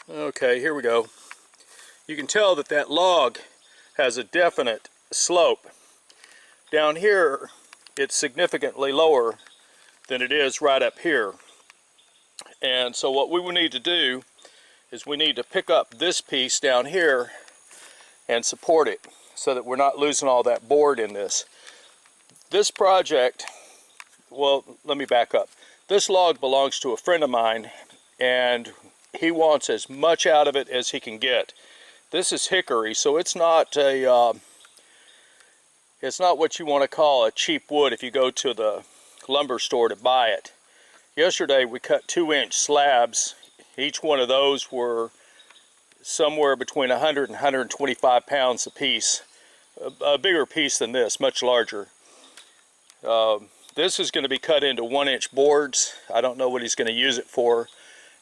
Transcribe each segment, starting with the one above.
Okay, here we go. You can tell that that log has a definite slope. Down here, it's significantly lower than it is right up here. And so what we will need to do is we need to pick up this piece down here and support it so that we're not losing all that board in this. This project, well, let me back up. This log belongs to a friend of mine, and he wants as much out of it as he can get. This is hickory, so it's not what you want to call a cheap wood if you go to the lumber store to buy it. Yesterday we cut 2-inch slabs. Each one of those were somewhere between 100 and 125 pounds a piece. A bigger piece than this, much larger. This is going to be cut into 1-inch boards. I don't know what he's going to use it for.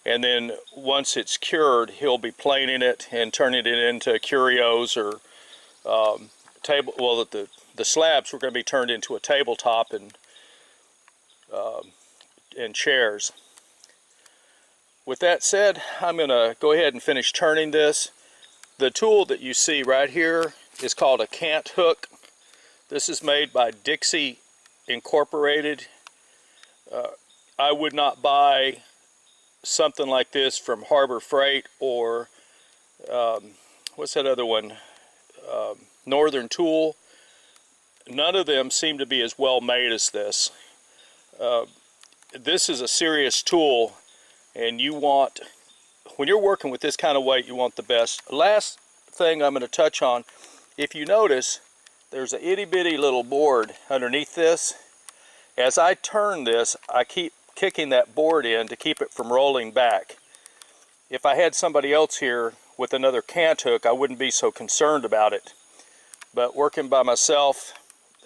And then once it's cured, he'll be planing it and turning it into curios or table. Well, the slabs were going to be turned into a tabletop and chairs. With that said, I'm going to go ahead and finish turning this. The tool that you see right here is called a cant hook. This is made by Dixie Incorporated. I would not buy something like this from Harbor Freight or what's that other one? Northern Tool. None of them seem to be as well made as this. This is a serious tool, and you want, when you're working with this kind of weight, you want the best. Last thing I'm going to touch on, if you notice, there's a itty bitty little board underneath this. As I turn this, I keep kicking that board in to keep it from rolling back. If I had somebody else here with another cant hook, I wouldn't be so concerned about it. But working by myself,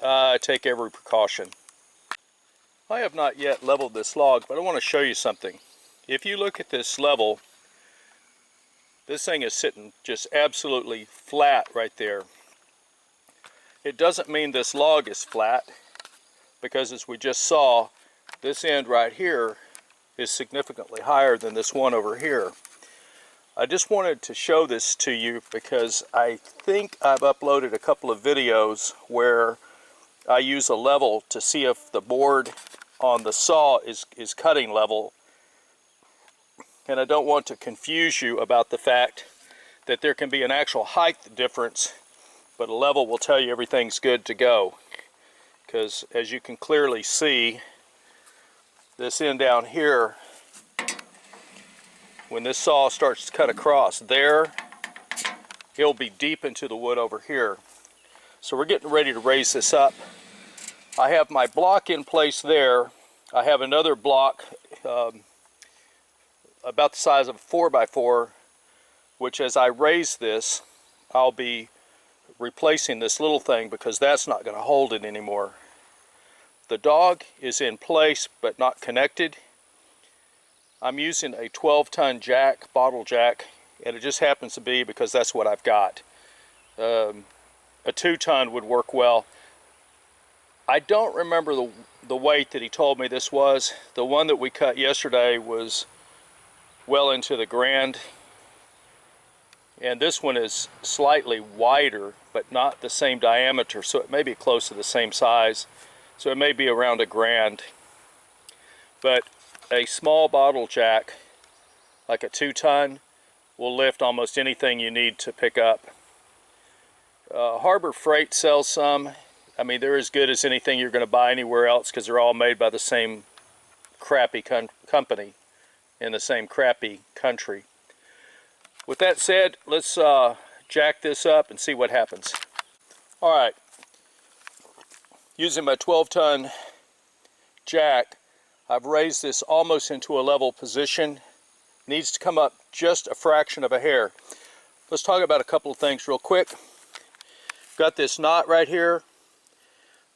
I take every precaution. I have not yet leveled this log, but I want to show you something. If you look at this level, this thing is sitting just absolutely flat right there. It doesn't mean this log is flat, because as we just saw, this end right here is significantly higher than this one over here. I just wanted to show this to you because I think I've uploaded a couple of videos where I use a level to see if the board on the saw is cutting level. And I don't want to confuse you about the fact that there can be an actual height difference, but a level will tell you everything's good to go. Because as you can clearly see, this end down here, when this saw starts to cut across there, it'll be deep into the wood over here. So we're getting ready to raise this up. I have my block in place there. I have another block about the size of a 4x4, which as I raise this, I'll be replacing this little thing because that's not going to hold it anymore. The dog is in place but not connected. I'm using a 12-ton jack, bottle jack, and it just happens to be because that's what I've got. A 2-ton would work well. I don't remember the weight that he told me this was. The one that we cut yesterday was well into the grand. And this one is slightly wider, but not the same diameter, so it may be close to the same size. So it may be around a grand. But a small bottle jack, like a 2-ton, will lift almost anything you need to pick up. Harbor Freight sells some. I mean, they're as good as anything you're going to buy anywhere else because they're all made by the same crappy company in the same crappy country. With that said, let's jack this up and see what happens. All right. Using my 12-ton jack, I've raised this almost into a level position. Needs to come up just a fraction of a hair. Let's talk about a couple of things real quick. Got this knot right here.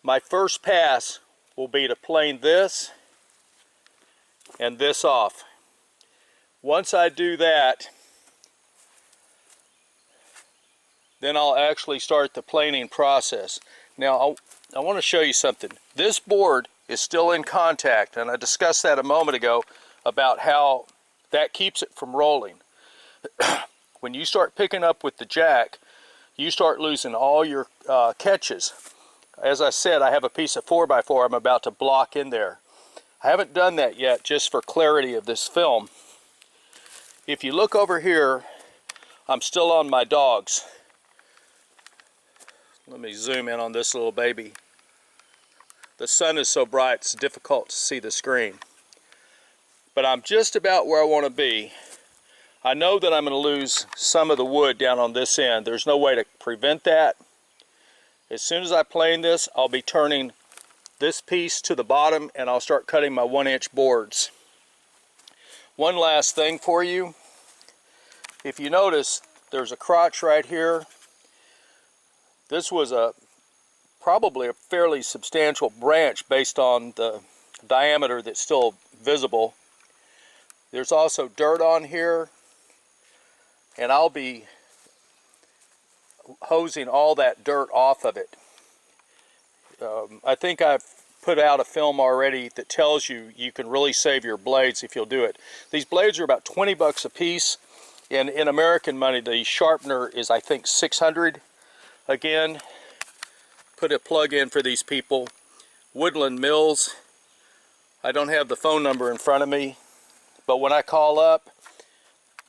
My first pass will be to plane this and this off. Once I do that, then I'll actually start the planing process. Now, I want to show you something. This board is still in contact, and I discussed that a moment ago about how that keeps it from rolling. When you start picking up with the jack, you start losing all your catches. As I said, I have a piece of 4x4 I'm about to block in there. I haven't done that yet, just for clarity of this film. If you look over here, I'm still on my dogs. Let me zoom in on this little baby. The sun is so bright it's difficult to see the screen. But I'm just about where I want to be. I know that I'm going to lose some of the wood down on this end. There's no way to prevent that. As soon as I plane this, I'll be turning this piece to the bottom and I'll start cutting my 1-inch boards. One last thing for you. If you notice, there's a crotch right here. This was probably a fairly substantial branch based on the diameter that's still visible. There's also dirt on here, and I'll be hosing all that dirt off of it. I think I've put out a film already that tells you you can really save your blades if you'll do it. These blades are about 20 bucks a piece, and in American money the sharpener is, I think, 600. Again, put a plug in for these people. Woodland Mills. I don't have the phone number in front of me, but when I call up,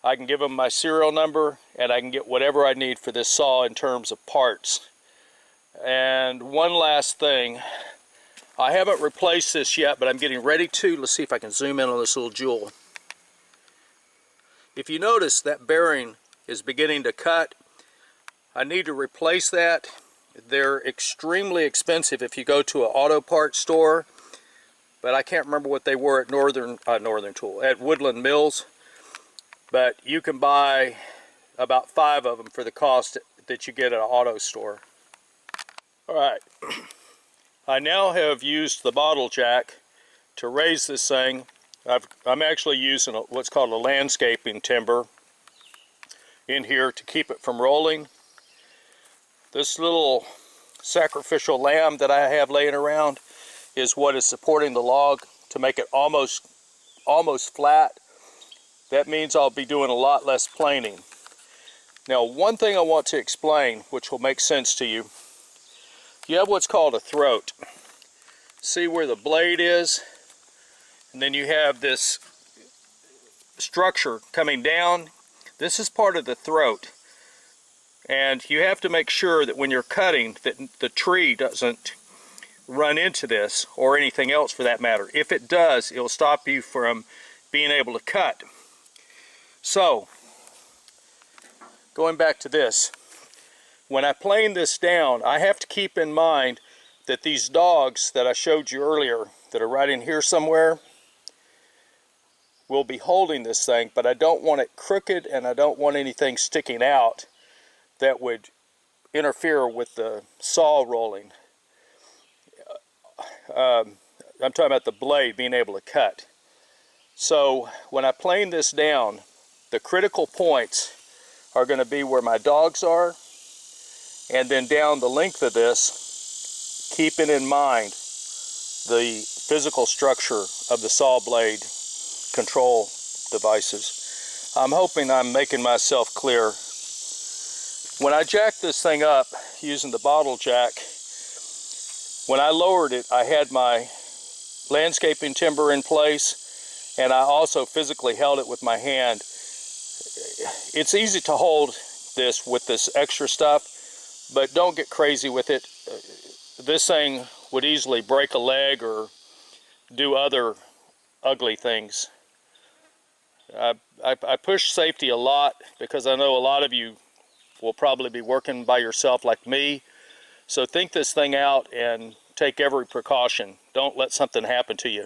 I can give them my serial number and I can get whatever I need for this saw in terms of parts. And one last thing, I haven't replaced this yet, but I'm getting ready to. Let's see if I can zoom in on this little jewel. If you notice, that bearing is beginning to cut. I need to replace that. They're extremely expensive if you go to an auto parts store, but I can't remember what they were at at Woodland Mills. But you can buy about 5 of them for the cost that you get at an auto store. Alright, I now have used the bottle jack to raise this thing. I'm actually using what's called a landscaping timber in here to keep it from rolling. This little sacrificial lamb that I have laying around is what is supporting the log to make it almost flat. That means I'll be doing a lot less planing. Now, one thing I want to explain, which will make sense to you, you have what's called a throat. See where the blade is? And then you have this structure coming down. This is part of the throat. And you have to make sure that when you're cutting, that the tree doesn't run into this, or anything else for that matter. If it does, it'll stop you from being able to cut. So, going back to this, when I plane this down, I have to keep in mind that these dogs that I showed you earlier, that are right in here somewhere, will be holding this thing, but I don't want it crooked and I don't want anything sticking out that would interfere with the saw rolling. I'm talking about the blade being able to cut. So when I plane this down, the critical points are going to be where my dogs are, and then down the length of this, keeping in mind the physical structure of the saw blade control devices. I'm hoping I'm making myself clear. When I jacked this thing up using the bottle jack, when I lowered it, I had my landscaping timber in place, and I also physically held it with my hand. It's easy to hold this with this extra stuff, but don't get crazy with it. This thing would easily break a leg or do other ugly things. I push safety a lot because I know a lot of you will probably be working by yourself like me. So think this thing out and take every precaution. Don't let something happen to you.